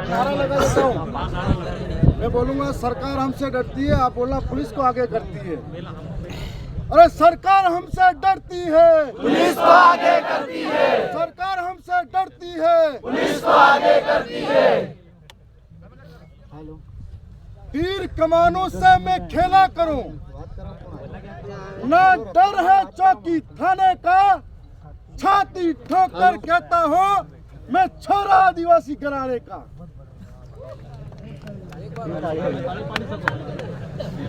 नारा लगा देता हूँ, मैं बोलूंगा सरकार हमसे डरती है, आप बोलना पुलिस को आगे करती है। अरे सरकार हमसे डरती है, पुलिस को आगे करती है। सरकार हमसे डरती है, पुलिस को आगे करती है। तीर कमानों से मैं खेला करूं, ना डर है चौकी थाने का, छाती ठोक कर कहता हूं मैं छोरा आदिवासी घराने का।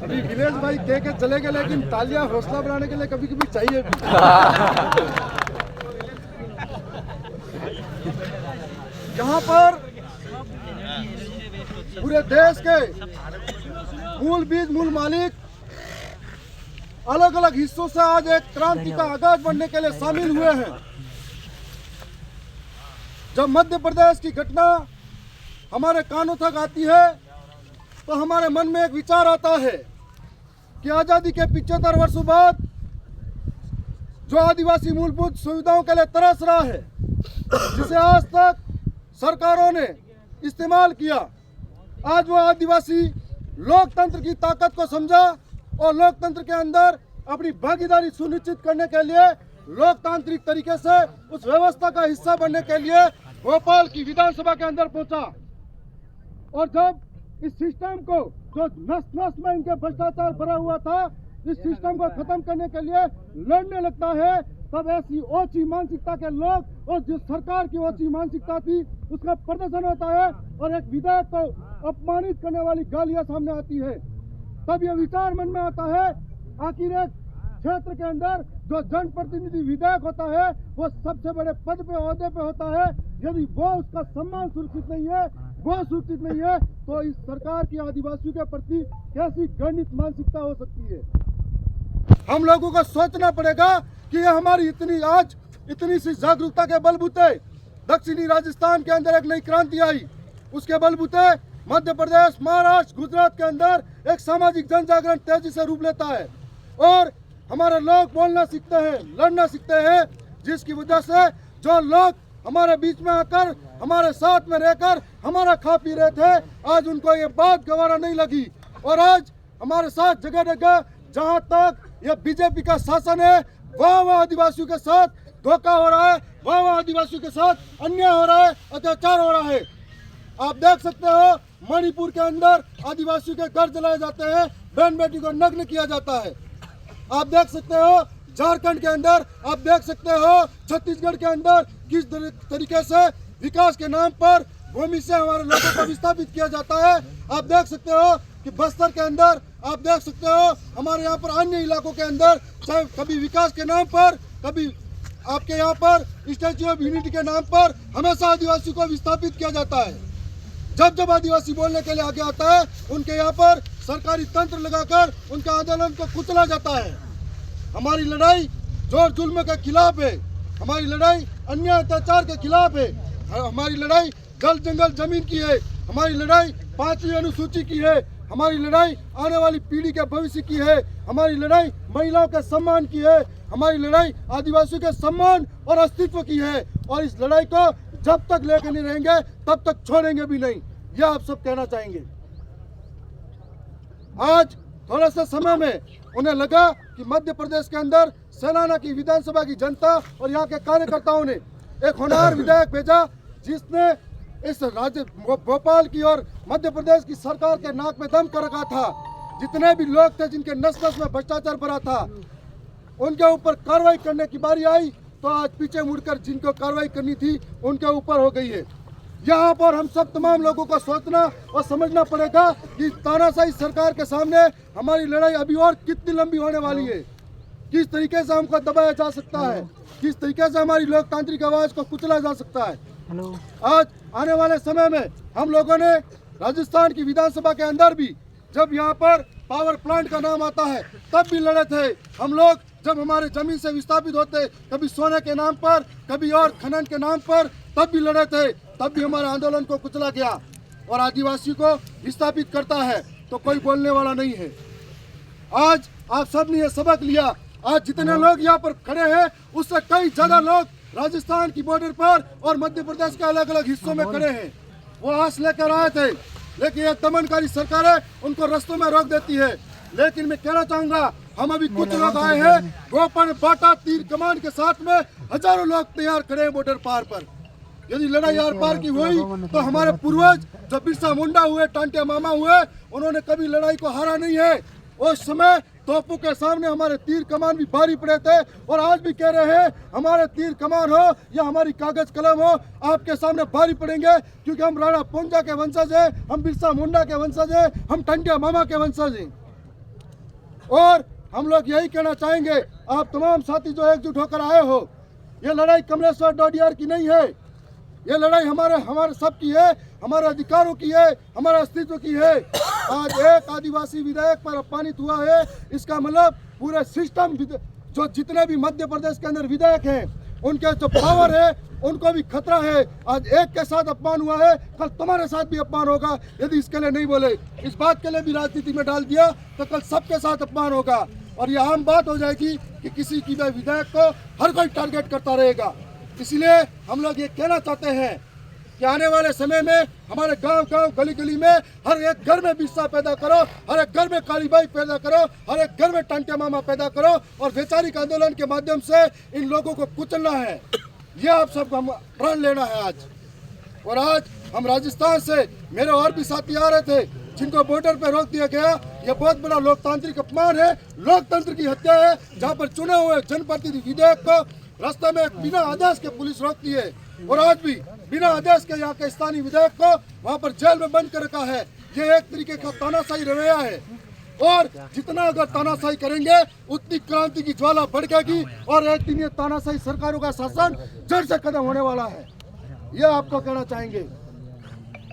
अभी विलेज भाई कह के चले गए, लेकिन तालियां हौसला बढ़ाने के लिए कभी कभी चाहिए भी। यहाँ पर पूरे देश के मूल बीज मूल मालिक अलग अलग हिस्सों से आज एक क्रांति का आगाज बनने के लिए शामिल हुए हैं। जब मध्य प्रदेश की घटना हमारे कानों तक आती है तो हमारे मन में एक विचार आता है कि आजादी के 75 वर्षों बाद जो आदिवासी मूलभूत सुविधाओं के लिए तरस रहा है, जिसे आज तक सरकारों ने इस्तेमाल किया, आज वो आदिवासी लोकतंत्र की ताकत को समझा और लोकतंत्र के अंदर अपनी भागीदारी सुनिश्चित करने के लिए लोकतांत्रिक तरीके से उस व्यवस्था का हिस्सा बनने के लिए भोपाल की विधानसभा के अंदर पहुंचा। और जब इस सिस्टम को, जो नस नस में इनके भ्रष्टाचार भरा हुआ था, इस सिस्टम को खत्म करने के लिए लड़ने लगता है, तब ऐसी ओछी मानसिकता के लोग और जिस सरकार की ओछी मानसिकता थी उसका प्रदर्शन होता है और एक विधायक को अपमानित करने वाली गालियां सामने आती है। तब यह विचार मन में आता है, आखिर एक क्षेत्र के अंदर जो जनप्रतिनिधि विधायक होता है वो सबसे बड़े पद पे ओहदे पे होता है, यदि वो उसका सम्मान सुरक्षित नहीं है, वो सुरक्षित नहीं है, तो इस सरकार की आदिवासियों के प्रति कैसी घृणित मानसिकता हो सकती है। हम लोगों को सोचना पड़ेगा कि ये हमारी इतनी सी जागरूकता के बलबूते दक्षिणी राजस्थान के अंदर एक नई क्रांति आई, उसके बलबूते मध्य प्रदेश, महाराष्ट्र, गुजरात के अंदर एक सामाजिक जन जागरण तेजी से रूप लेता है और हमारे लोग बोलना सीखते हैं, लड़ना सीखते हैं, जिसकी वजह से जो लोग हमारे बीच में आकर हमारे साथ में रहकर हमारा खा पी रहे थे, आज उनको ये बात गवारा नहीं लगी और आज हमारे साथ जगह जगह जहां तक ये बीजेपी का शासन है, वहाँ आदिवासियों के साथ धोखा हो रहा है, वहाँ आदिवासियों के साथ अन्याय हो रहा है, अत्याचार हो रहा है। आप देख सकते हो मणिपुर के अंदर आदिवासियों के घर जलाए जाते हैं, बहन बेटी को नग्न किया जाता है। आप देख सकते हो झारखंड के अंदर, आप देख सकते हो छत्तीसगढ़ के अंदर किस तरीके से विकास के नाम पर भूमि से हमारे लोगों को विस्थापित किया जाता है। आप देख सकते हो कि बस्तर के अंदर, आप देख सकते हो हमारे यहाँ पर अन्य इलाकों के अंदर कभी विकास के नाम पर, कभी आपके यहाँ पर स्टैच्यू ऑफ यूनिटी के नाम पर हमेशा आदिवासी को विस्थापित किया जाता है। जब जब आदिवासी बोलने के लिए आगे आता है, उनके यहाँ पर सरकारी तंत्र लगाकर उनके आंदोलन को कुचला जाता है। हमारी लड़ाई जोर जुल्म के खिलाफ है, हमारी लड़ाई अन्याय अत्याचार के खिलाफ है, हमारी लड़ाई जल जंगल जमीन की है, हमारी लड़ाई 5वीं अनुसूची की है, हमारी लड़ाई आने वाली पीढ़ी के भविष्य की है, हमारी लड़ाई महिलाओं के सम्मान की है, हमारी लड़ाई आदिवासियों के सम्मान और अस्तित्व की है। और इस लड़ाई को जब तक लेकर नहीं रहेंगे तब तक छोड़ेंगे भी नहीं, यह आप सब कहना चाहेंगे। आज थोड़ा सा समय में उन्हें लगा कि मध्य प्रदेश के अंदर सेनाना की विधानसभा की जनता और यहाँ के कार्यकर्ताओं ने एक होनहार विधायक भेजा, जिसने इस राज्य भोपाल की और मध्य प्रदेश की सरकार के नाक में दम कर रखा था। जितने भी लोग थे जिनके नस नस में भ्रष्टाचार भरा था, उनके ऊपर कार्रवाई करने की बारी आई तो आज पीछे मुड़कर जिनको कार्रवाई करनी थी उनके ऊपर हो गई है। यहाँ पर हम सब तमाम लोगों को सोचना और समझना पड़ेगा कि तानाशाही सरकार के सामने हमारी लड़ाई अभी और कितनी लंबी होने वाली है, किस तरीके से हमको दबाया जा सकता है, किस तरीके से हमारी लोकतांत्रिक आवाज को कुचला जा सकता है। आज आने वाले समय में हम लोगों ने राजस्थान की विधानसभा के अंदर भी जब यहाँ पर पावर प्लांट का नाम आता है तब भी लड़े थे हम लोग। जब हमारे जमीन से विस्थापित होते, कभी सोने के नाम पर, कभी और खनन के नाम पर, तब भी लड़े थे, तब भी हमारे आंदोलन को कुचला गया। और आदिवासी को विस्थापित करता है तो कोई बोलने वाला नहीं है। आज आप सब ने ये सबक लिया। आज जितने लोग यहाँ पर खड़े हैं उससे कई ज्यादा लोग राजस्थान की बॉर्डर पर और मध्य प्रदेश के अलग अलग हिस्सों में खड़े हैं। वो आस लेकर आए थे, लेकिन ये दमनकारी सरकारें उनको रास्तों में रोक देती है। लेकिन मैं कहना चाहूंगा, हम अभी कुछ लोग आए हैं गोपन बाटा तीर कमान के साथ में, हजारों लोग तैयार खड़े हैं बॉर्डर पार पर। यदि लड़ाई आर पार की हुई तो हमारे पूर्वज जो बिरसा मुंडा हुए, टांटिया मामा हुए, उन्होंने कभी लड़ाई को हारा नहीं है। उस समय तोपों के सामने हमारे तीर कमान भी भारी पड़े थे, और आज भी कह रहे हैं हमारे तीर कमान हो या हमारी कागज कलम हो, आपके सामने भारी पड़ेंगे, क्योंकि हम राणा पुंजा के वंशज हैं, हम बिरसा मुंडा के वंशज हैं, हम टांटिया मामा के वंशज हैं। और हम लोग यही कहना चाहेंगे, आप तमाम साथी जो एकजुट होकर आए हो, ये लड़ाई कमलेश्वर डोडियार की नहीं है, ये लड़ाई हमारे सब की है, हमारे अधिकारों की है, हमारे अस्तित्व की है। आज एक आदिवासी विधायक पर अपमानित हुआ है, इसका मतलब पूरे सिस्टम जो जितने भी मध्य प्रदेश के अंदर विधायक हैं, उनके जो पावर है उनको भी खतरा है। आज एक के साथ अपमान हुआ है, कल तुम्हारे साथ भी अपमान होगा यदि इसके लिए नहीं बोले, इस बात के लिए भी राजनीति में डाल दिया तो कल सबके साथ अपमान होगा। और ये आम बात हो जाएगी कि किसी की भी विधायक को हर कोई टारगेट करता रहेगा। इसलिए हम लोग ये कहना चाहते हैं कि आने वाले समय में हमारे गांव-गांव, गली-गली में हर एक घर में बिरसा पैदा करो, हर एक घर में कालीबाई पैदा करो, हर एक घर में टांटिया मामा पैदा करो, और वैचारिक आंदोलन के माध्यम से इन लोगों को कुचलना है। ये आप सबको हम प्रण लेना है आज। और आज हम राजस्थान से मेरे और भी साथी आ रहे थे जिनको बॉर्डर पर रोक दिया गया। यह बहुत बड़ा लोकतांत्रिक अपमान है, लोकतंत्र की हत्या है, जहाँ पर चुने हुए जनप्रतिनिधि विधायक को रास्ते में बिना आदेश के पुलिस रोकती है, और आज भी बिना आदेश के यहाँ के स्थानीय विधायक को वहाँ पर जेल में बंद कर रखा है। ये एक तरीके का तानाशाही रवैया है, और जितना अगर तानाशाही करेंगे उतनी क्रांति की ज्वाला भड़केगी, और एक दिन ये तानाशाही सरकारों का शासन जड़ से खत्म होने वाला है। ये आपको कहना चाहेंगे।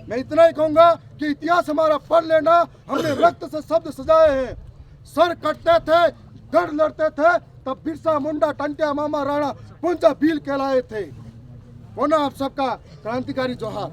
मैं इतना ही कहूंगा कि इतिहास हमारा पढ़ लेना, हमने रक्त से शब्द सजाए हैं, सर कटते थे, गढ़ लड़ते थे, तब बिरसा मुंडा, टांटिया मामा, राणा पुंजा भील कहलाए थे। होना आप सबका क्रांतिकारी जोहार।